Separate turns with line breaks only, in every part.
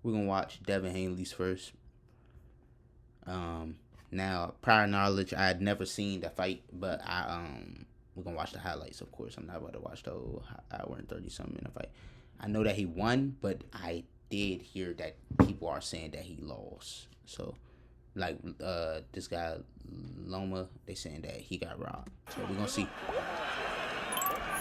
We're gonna watch Devin Haney's first. Now, prior knowledge, I had never seen the fight, but we're gonna watch the highlights. Of course, I'm not about to watch the whole hour and 30-something minute fight. I know that he won, but I did hear that people are saying that he lost. So, like this guy Loma, they saying that he got robbed. So we're gonna see.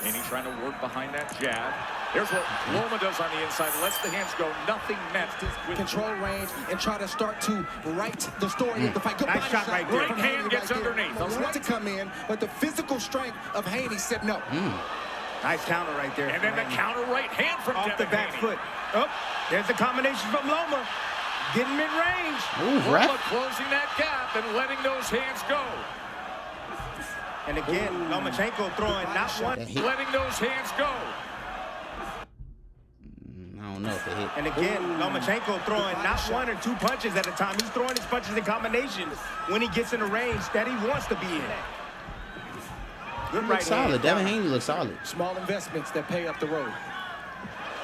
Haney trying to work behind that jab. Here's what Loma does on the inside. Lets the hands go. Nothing met.
With control range and try to start to write the story of the fight. Good
nice shot right there. Right hand gets underneath.
Wanted to come in, but the physical strength of Haney said no.
Nice counter right there.
And then the counter right hand from
off
Devin
the back
Haney.
foot. Oh, there's the combination from Loma. Getting mid-range.
Loma closing that gap and letting those hands go.
And again, Lomachenko throwing not one.
Letting those hands go.
I don't know if it hit.
And again, Lomachenko throwing not one or two punches at a time. He's throwing his punches in combinations when he gets in the range that he wants to be in.
Good right solid. Hand. Devin Haney looks solid.
Small investments that pay up the road.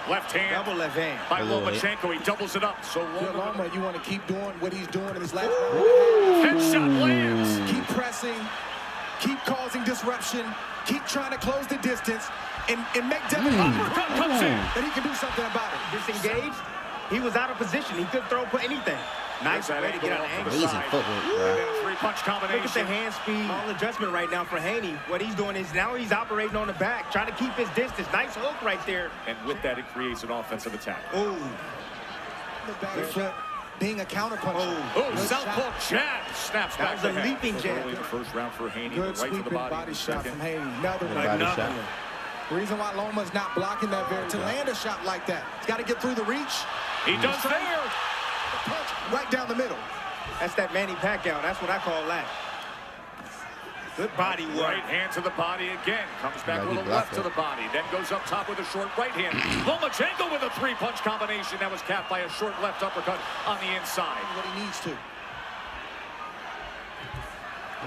Left hand.
Double left hand.
By Lomachenko. He doubles it up. So
Loma, you want to keep doing what he's doing in his last
round. Headshot lands.
Keep pressing. Keep causing disruption. Keep trying to close the distance. And make Devin
uppercut comes in.
That he can do something about it.
Disengaged. He was out of position. He couldn't throw anything. Nice way to get on the angle.
Amazing footwork.
Three-punch combination.
Look at the hand speed. All adjustment right now for Haney. What he's doing is now he's operating on the back, trying to keep his distance. Nice hook right there.
And with that, it creates an offensive attack.
Ooh.
The back foot being a counterpuncher.
Oh, southpaw jab. Snaps back.
That was a leaping jab.
Early in the first round for Haney.
Good
right to the
body shot from Haney. Another
shot.
The reason why Loma's not blocking that to land a shot like that. He's got to get through the reach.
He does there.
The punch right down the middle.
That's that Manny Pacquiao. That's what I call that. Good body work.
Right hand to the body again. Comes back with a left to the body. Then goes up top with a short right hand. Lomachenko with a three-punch combination. That was capped by a short left uppercut on the inside.
What he needs to.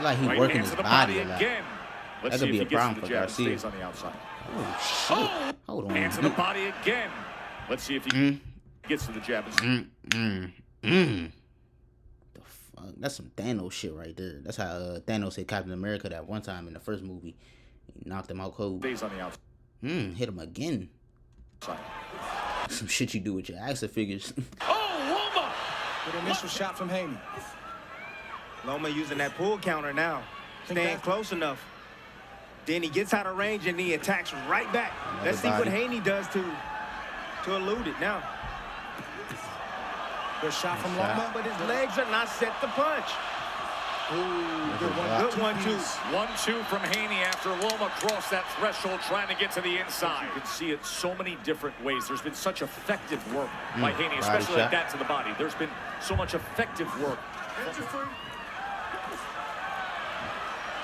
Like he's working his body a lot.
Again.
That could be a problem for Garcia.
Stays on the outside.
Oh, shit. Hold on.
Hands to the body again. Let's see if he gets to the jab.
The fuck? That's some Thanos shit right there. That's how Thanos hit Captain America that one time in the first movie. He knocked him out cold.
Stays on the outside.
Hit him again. Some shit you do with your action figures.
Oh, Loma!
Good initial shot from Haney.
Loma using that pull counter now. Staying close enough. Then he gets out of range and he attacks right back. Let's see what Haney does to elude it now.
Good shot from Loma,
but his legs are not set to punch.
Ooh, good one.
Good
1-2 from Haney after Loma crossed that threshold trying to get to the inside. You can see it so many different ways. There's been such effective work by Haney, especially like that to the body. There's been so much effective work.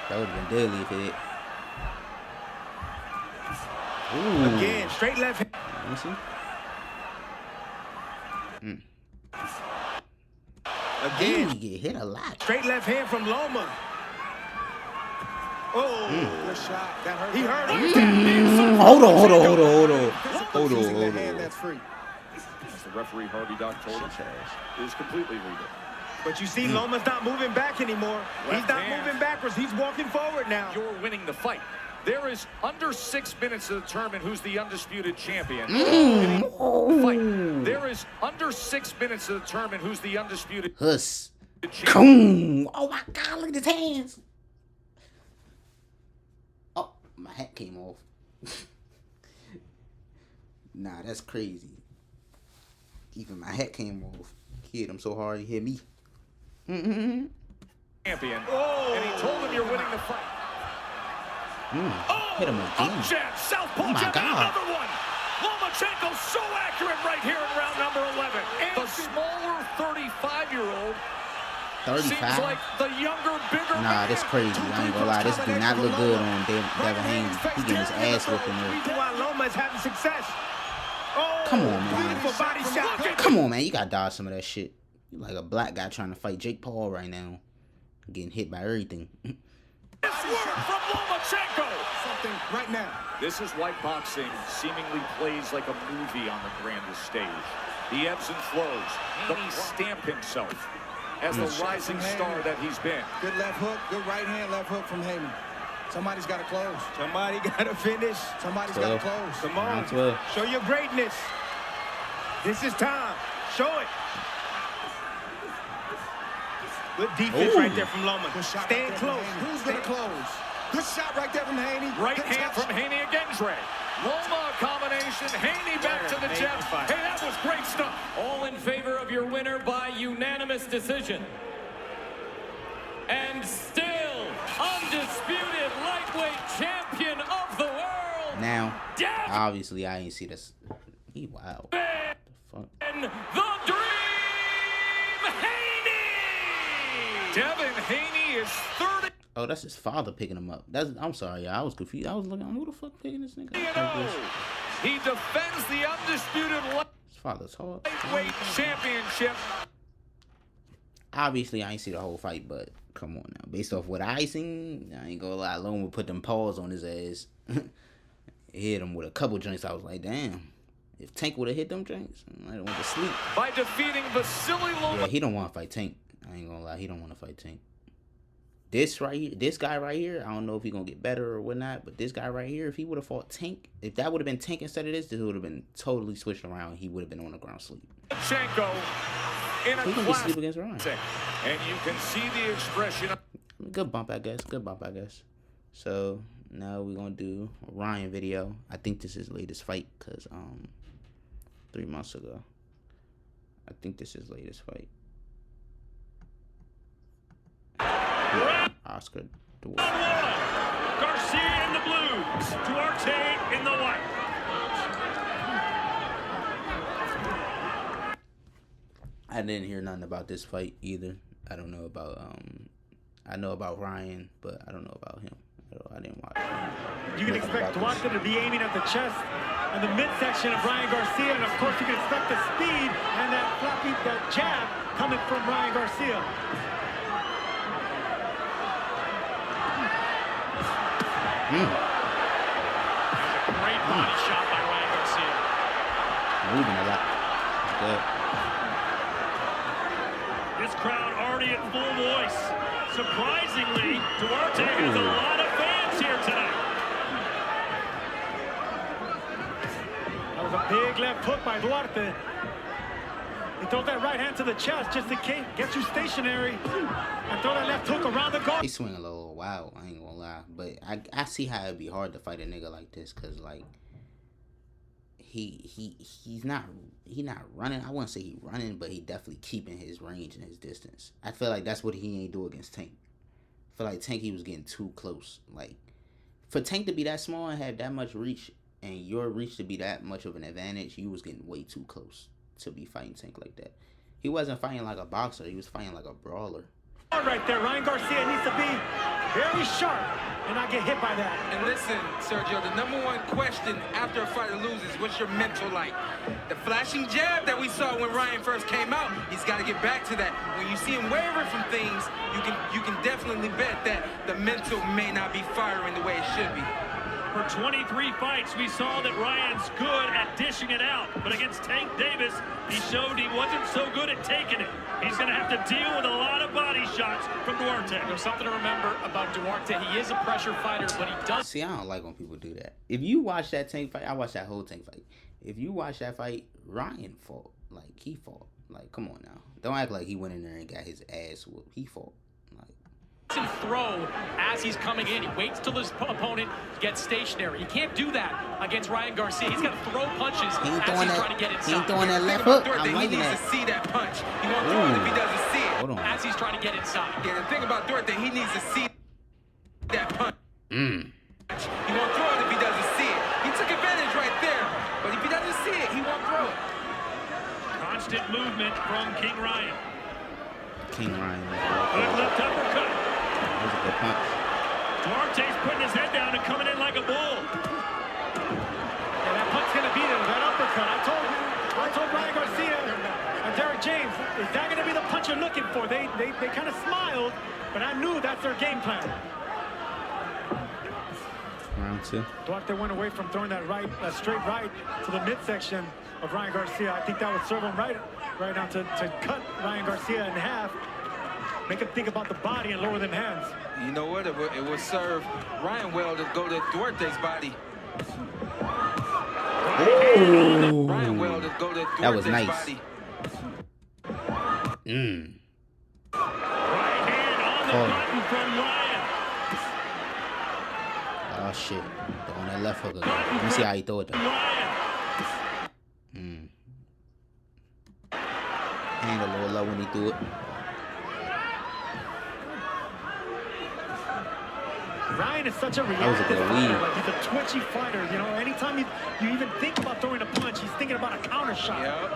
That would have been deadly if it hit.
Ooh. Again, straight left hand.
Let me see.
Again,
he get hit a lot.
Straight left hand from Loma. Oh,
good shot. That hurt.
He hurt him.
Hold on.
That's free.
As the referee Harvey Dock told us, is completely legal.
But you see, Loma's not moving back anymore. He's not moving backwards. He's walking forward now.
You're winning the fight. There is under 6 minutes to determine who's the undisputed champion. Fight. There is under 6 minutes to determine who's the undisputed
champion. Oh my God! Look at his hands. Oh, my hat came off. Nah, that's crazy. Even my hat came off. He hit him so hard he hit me.
Champion. And he told him you're winning the fight.
Hit him again.
Southpaw
oh my God.
Another one. Lomachenko so accurate right here in round number 11. And the smaller 35-year-old
35?
seems like the younger, bigger
Nah, this crazy. I ain't gonna lie. This do not look good on Devin Haney. He getting his ass whooped in there.
While Loma is having success. Oh,
come on, man.
Beautiful body shot.
Come on, man. You gotta dodge some of that shit. You like a black guy trying to fight Jake Paul right now. Getting hit by everything.
This work from Lomachenko.
Something right now.
This is why boxing seemingly plays like a movie on the grandest stage. The ebbs and flows. Haney stamp himself as the rising star that he's been.
Good left hook, good right hand left hook from Haney. Somebody's got to close.
Somebody got to finish.
Somebody's got to close.
Come on. Show your greatness. This is time. Show it. Good defense right there from Loma. Staying close.
Who's going to close? Good shot right there from Haney.
Right hand from Haney again, Dre. Loma combination. Haney back to the jab. Hey, that was great stuff.
All in favor of your winner by unanimous decision. And still undisputed lightweight champion of the world.
Now, obviously, I ain't see this. He wow.
The Dream Haney.
Devin Haney is 30.
Oh, that's his father picking him up. I'm sorry, y'all. I was confused. I was looking, who the fuck picking this nigga up?
He defends the undisputed
his father's hard.
lightweight championship.
Obviously, I ain't see the whole fight, but come on now. Based off what I seen, I ain't gonna lie. Loma put them paws on his ass. Hit him with a couple joints. I was like, damn. If Tank would have hit them joints, I don't want to sleep.
By defeating Vasily Loma.
Yeah, he don't want to fight Tank. I ain't gonna lie. He don't want to fight Tank. This right here, this guy right here, I don't know if he gonna get better or whatnot, but this guy right here, if he would have fought Tank, if that would have been Tank instead of this would have been totally switched around. He would have been on the ground sleep.
Chenko in a
He can sleep against Ryan.
And you can see the expression.
Good bump, I guess. Good bump, I guess. So now we're gonna do a Ryan video. I think this is his latest fight because 3 months ago. I think this is his latest fight. Oscar Duarte.
Garcia in the blues, Duarte in the white.
I didn't hear nothing about this fight either. I don't know about I know about Ryan, but I don't know about him. I didn't watch him.
You can expect Duarte to be aiming at the chest and the midsection of Ryan Garcia, and of course you can expect the speed and that jab coming from Ryan Garcia.
There's a great body shot by Ryan Garcia.
Moving a lot. Good.
This crowd already at full voice. Surprisingly, Duarte has a lot of fans here tonight.
That was a big left hook by Duarte. He throws that right hand to the chest just in case, gets you stationary, and throw that left hook around the guard.
He swing a little wild, I ain't gonna lie. But I see how it'd be hard to fight a nigga like this, cause like he's not running. I wouldn't say he running, but he definitely keeping his range and his distance. I feel like that's what he ain't do against Tank. I feel like Tank, he was getting too close. Like for Tank to be that small and have that much reach, and your reach to be that much of an advantage, you was getting way too close to be fighting Tank like that. He wasn't fighting like a boxer. He was fighting like a brawler.
Right there, Ryan Garcia needs to be very sharp and not get hit by that.
And listen, Sergio, the #1 question after a fighter loses, what's your mental like? The flashing jab that we saw when Ryan first came out, he's got to get back to that. When you see him waver from things, you can definitely bet that the mental may not be firing the way it should be.
For 23 fights, we saw that Ryan's good at dishing it out. But against Tank Davis, he showed he wasn't so good at taking it. He's going to have to deal with a lot of body shots from Duarte. There's something to remember about Duarte. He is a pressure fighter, but he does.
See, I don't like when people do that. If you watch that Tank fight, I watched that whole Tank fight. If you watch that fight, Ryan fought. Like, he fought. Like, come on now. Don't act like he went in there and got his ass whooped. He fought.
And throw as he's coming in. He waits till his opponent gets stationary. You can't do that against Ryan Garcia. He's got to throw punches as he's trying to get inside.
He ain't throwing that left hook. I'm liking
that. He needs to see that punch. He won't throw it if he doesn't see it.
Hold on.
As he's trying to get inside.
Yeah, the thing about Duarte, he needs to see that punch. He won't throw it if he doesn't see it. He took advantage right there, but if he doesn't see it, he won't throw it.
Constant movement from King Ryan.
King Ryan.
Good left uppercut.
That was a good punch.
Duarte's putting his head down and coming in like a bull.
Yeah, that punch's going to beat him. That uppercut. I told Ryan Garcia and Derek James, is that going to be the punch you're looking for? They kind of smiled, but I knew that's their game plan.
Round 2.
Duarte went away from throwing that straight right to the midsection of Ryan Garcia. I think that would serve him right now to cut Ryan Garcia in half, make him think about the body and lower them hands.
You know what? It would serve Ryan well to go to Duarte's body.
Ooh.
Ryan well to go to Duarte's
That was nice.
body.
Right hand on the button from Ryan.
Oh shit. Throwing that left hook again. Let me see how he throw it though. Hand a little low when he threw it.
Ryan is such a reactive fighter. Like, he's a twitchy fighter. You know, anytime you even think about throwing a punch, he's thinking about a counter shot.
Yep.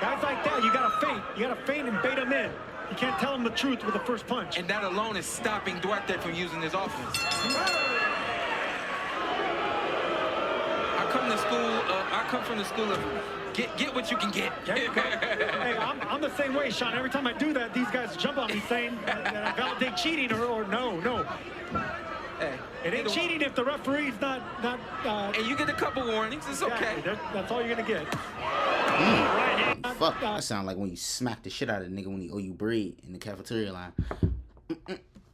Guys like that, you gotta feint. You gotta feint and bait him in. You can't tell him the truth with the first punch.
And that alone is stopping Duarte from using his offense. I come from the school of get what you can get.
Hey, I'm the same way, Sean. Every time I do that, these guys jump on me saying that I validate cheating or no.
Hey,
it ain't cheating if the referee's not.
And you get a couple warnings. It's okay.
That's all you're gonna get.
Fuck, that sound like when you smack the shit out of a nigga when he owe you bread in the cafeteria line.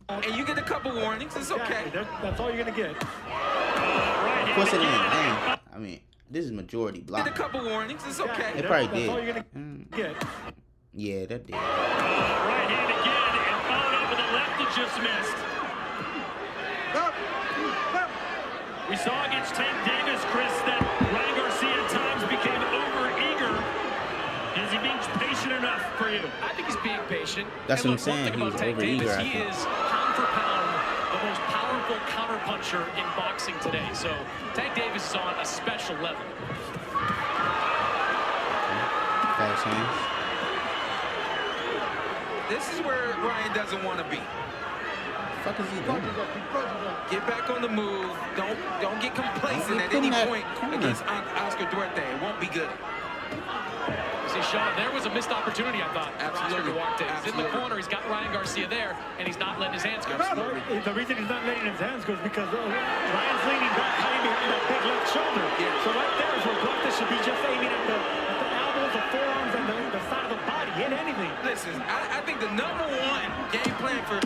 And you get a couple warnings. It's okay.
That's all you're gonna get.
Of course it ain't. Damn. I mean, this is majority block.
Get a couple warnings. It's okay.
It probably
That's
did.
all you're gonna get.
Yeah, that did.
Right hand again and followed up with a left that just missed. We saw against Tank Davis, Chris, that Ryan Garcia at times became over-eager. Is he being patient enough for you?
I think he's being patient.
That's
and
what I'm saying.
One thing about Tank Davis, he is pound for pound the most powerful counterpuncher in boxing today. So Tank Davis is on a special level.
Fast hands.
This is where Ryan doesn't want to be.
What the fuck is he doing?
Get back on the move. Don't get complacent at any point against Oscar Duarte. It won't be good.
See, Sean, there was a missed opportunity, I thought.
Absolutely.
Duarte. He's in the corner. He's got Ryan Garcia there, and he's not letting his hands go.
The reason he's not letting his hands go is because Ryan's leaning back, hiding behind that big left shoulder. So right there is where Duarte should be just aiming at the elbows, the forearms, and the side of the body. Hit anything.
Listen, I think the #1 game plan for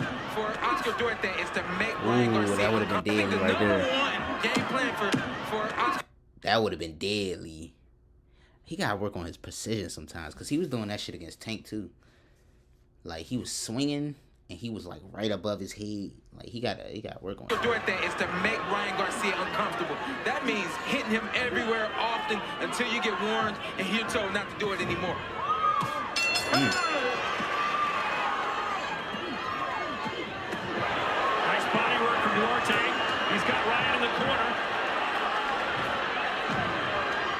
Oscar Duarte is to make Ryan Garcia.
That would have been deadly right there.
#1 game plan for Oscar.
That would have been deadly. He gotta work on his precision sometimes, cause he was doing that shit against Tank too. Like he was swinging and he was like right above his head. Like he gotta work on it.
Duarte is to make Ryan Garcia uncomfortable. That means hitting him everywhere often until you get warned and you're told not to do it anymore.
Nice body work from Duarte. He's got Ryan in the corner.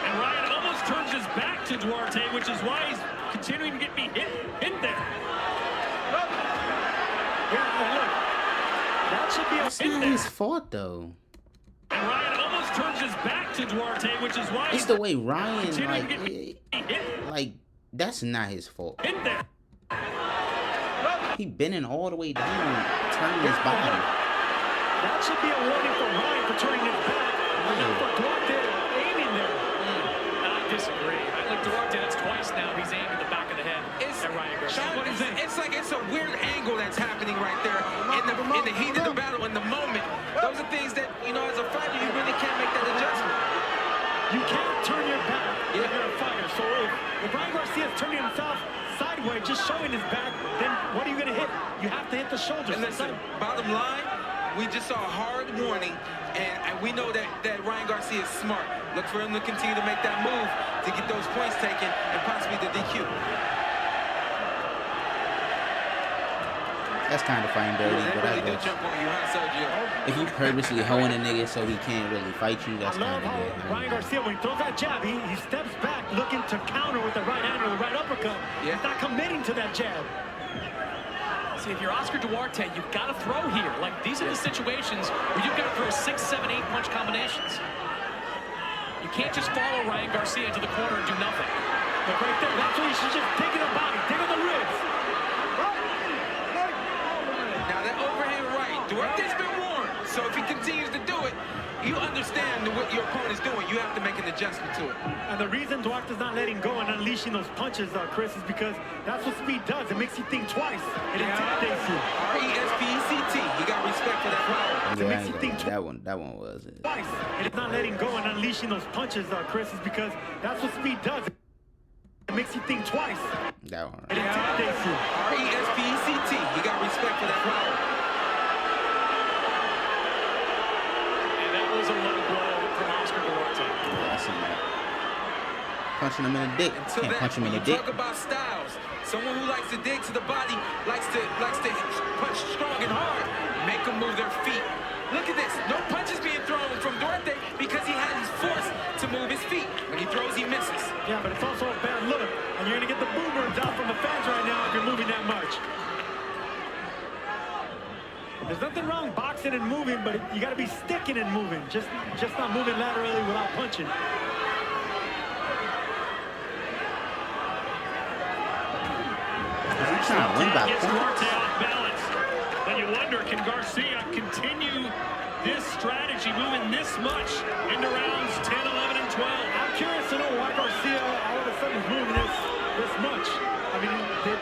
And Ryan almost turns his back to Duarte, which is why he's continuing to get me hit there.
Yeah, look. That should be
It's not his fault though.
And Ryan almost turns his back to Duarte, which is why
It's the way Ryan
continuing to get me hit
like that's not his fault.
there.
He bending all the way down, turning his body.
That should be a warning for Ryan for turning his back. Not for Duarte aiming there.
I disagree. I like Duarte. That's twice now. He's aimed at the back of the head at Ryan Garcia.
Sean, what is it? It's like it's a weird angle that's happening right there in the heat of the battle, in the moment. Those are things that, you know, as a fighter, you really can't make that adjustment.
You can't turn your back if you're a fighter. So if Ryan Garcia is turning himself sideways, just showing his back, then what are you going to hit? You have to hit the shoulders.
And listen, bottom line, we just saw a hard warning, and we know that Ryan Garcia is smart. Look for him to continue to make that move to get those points taken and possibly the DQ.
That's kind of fighting dirty,
They
but I
really do
guess
jump on you, huh, Sergio?
if you purposely hoeing a nigga so he can't really fight you, that's
I love
kind of
how
good.
Ryan Garcia, when he throws that jab, he steps back looking to counter with the right hand or the right uppercut.
Yeah.
He's not committing to that jab.
See, if you're Oscar Duarte, you've got to throw here. Like, these are the situations where you've got to throw 6, 7, 8 punch combinations. You can't just follow Ryan Garcia into the corner and do nothing.
Look right there. That's where you should just dig in the body, dig in the ribs.
Now that overhand right, Duarte's been warned, so if he continues to do it, you understand what your opponent's doing. You have to make an adjustment to it.
And the reason Duarte's not letting go and unleashing those punches, Chris, is because that's what speed does. It makes you think twice. It intimidates you.
R-E-S-P-E-C-T. You got respect for that power.
Yeah, I ain't gonna, that one was it.
Twice. It's not letting go and unleashing those punches, Chris, is because that's what speed does. It makes you think twice.
That one.
It intimidates you.
R-E-S-P-E-C-T. You got respect for that power.
And that was a low blow from Oscar Duarte.
Yeah, I seen that. Punching him in the dick. Can't punch him in the dick.
Talk about styles. Someone who likes to dig to the body, likes to punch strong and hard, make them move their feet. Look at this. No punches being thrown from Duarte because he had his force to move his feet. When he throws, he misses.
Yeah, but it's also a bad look. And you're going to get the boomers out from the fans right now if you're moving that much. There's nothing wrong boxing and moving, but you got to be sticking and moving. Just not moving laterally without punching.
He's trying to win by
Gets
points.
Duarte off balance. Then you wonder, can Garcia continue this strategy, moving this much into rounds 10, 11, and 12?
I'm curious to know why Garcia all of a sudden is moving this much. I mean, did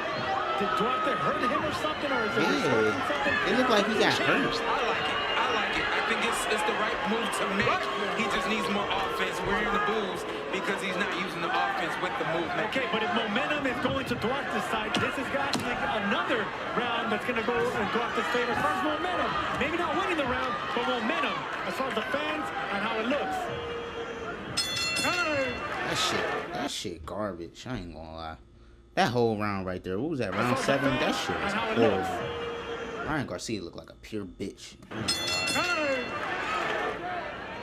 Duarte hurt him or something, or is there something?
It looked like he got hurt.
I like it. I think it's the right move to make. He just needs more offense. We're hearing the boos because he's not using the offense with the movement.
Okay, but if momentum is going to Duarte's side, this is actually another round that's going to go in Duarte's favor as far as momentum. Maybe not winning the round, but momentum as far as the fans and how it looks.
That shit garbage. I ain't gonna lie. That whole round right there. What was that, round 7? That shit was horrible. Ryan Garcia looked like a pure bitch. I ain't gonna lie.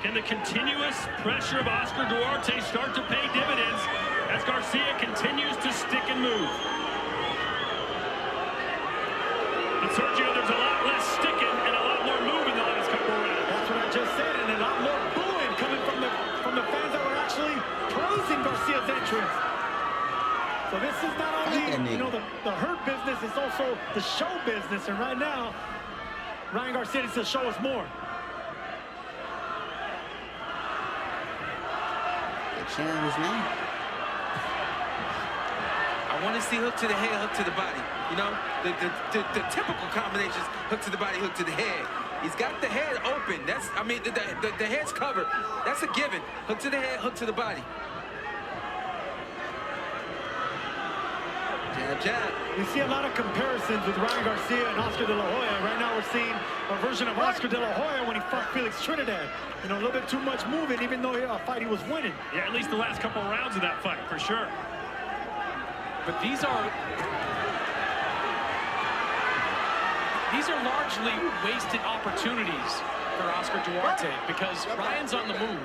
Can the continuous pressure of Oscar Duarte start to pay dividends as Garcia continues to stick and move? But Sergio, there's a lot less sticking and a lot more moving the last couple of rounds.
That's what I just said, and a lot more booing coming from the fans that were actually praising Garcia's entrance. So this is not only, the hurt business, it's also the show business. And right now, Ryan Garcia needs to show us more.
They're cheering his name.
I want to see hook to the head, hook to the body. You know, the typical combinations, hook to the body, hook to the head. He's got the head open. The head's covered. That's a given. Hook to the head, hook to the body. Jab, jab.
We see a lot of comparisons with Ryan Garcia and Oscar De La Hoya. Right now we're seeing a version of Oscar De La Hoya when he fought Felix Trinidad. You know, a little bit too much moving, even though a fight he was winning.
Yeah, at least the last couple of rounds of that fight, for sure.
But these are largely wasted opportunities for Oscar Duarte because Ryan's on the move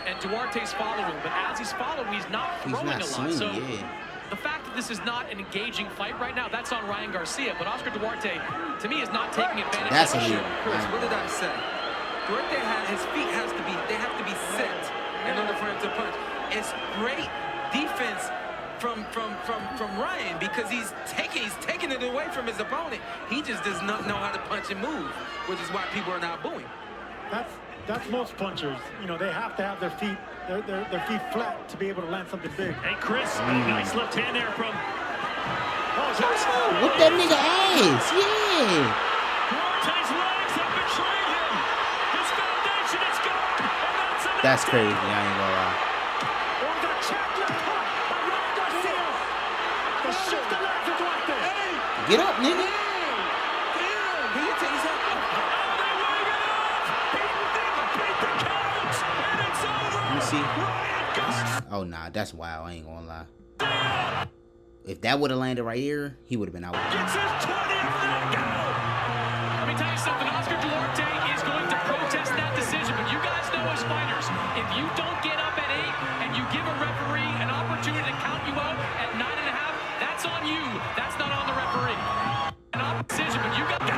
and Duarte's following. But as he's following, he's not throwing a lot. So the fact that this is not an engaging fight right now, that's on Ryan Garcia. But Oscar Duarte, to me, is not taking advantage of the show.
Chris, what did I say? Duarte his feet have to be set in order for him to punch. It's great defense from Ryan because he's taking it away from his opponent. He just does not know how to punch and move, which is why people are now booing.
That's most punchers. You know, they have to have their feet flat to be able to land something big.
Hey, Chris, nice left hand there from...
Whip that nigga ass, yeah.
Duarte's legs have betrayed him. His foundation is gone.
That's crazy, I ain't gonna lie. Get up, nigga. Let me see. Oh, nah, that's wild. I ain't gonna lie. If that would have landed right here, he would have been out.
Let me tell you something. Oscar Duarte is going to protest that decision. But you guys know as fighters, if you don't get up at 8 and you give a referee an opportunity to count you out at 9.5, that's on you. That's not on the referee. An opposition, but you got to go.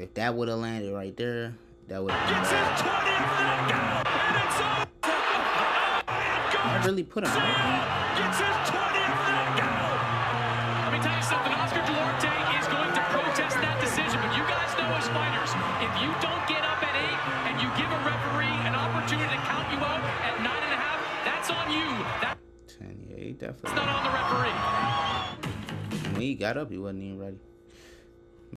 If that would have landed right there, that would have I really put him out.
Let me tell you something. Oscar Duarte is going to protest that decision. you don't get up at 8 and you give a referee an opportunity to count you out at 9.5, that's on you. That's
10, yeah, he definitely.
not on the referee.
When he got up, he wasn't even ready.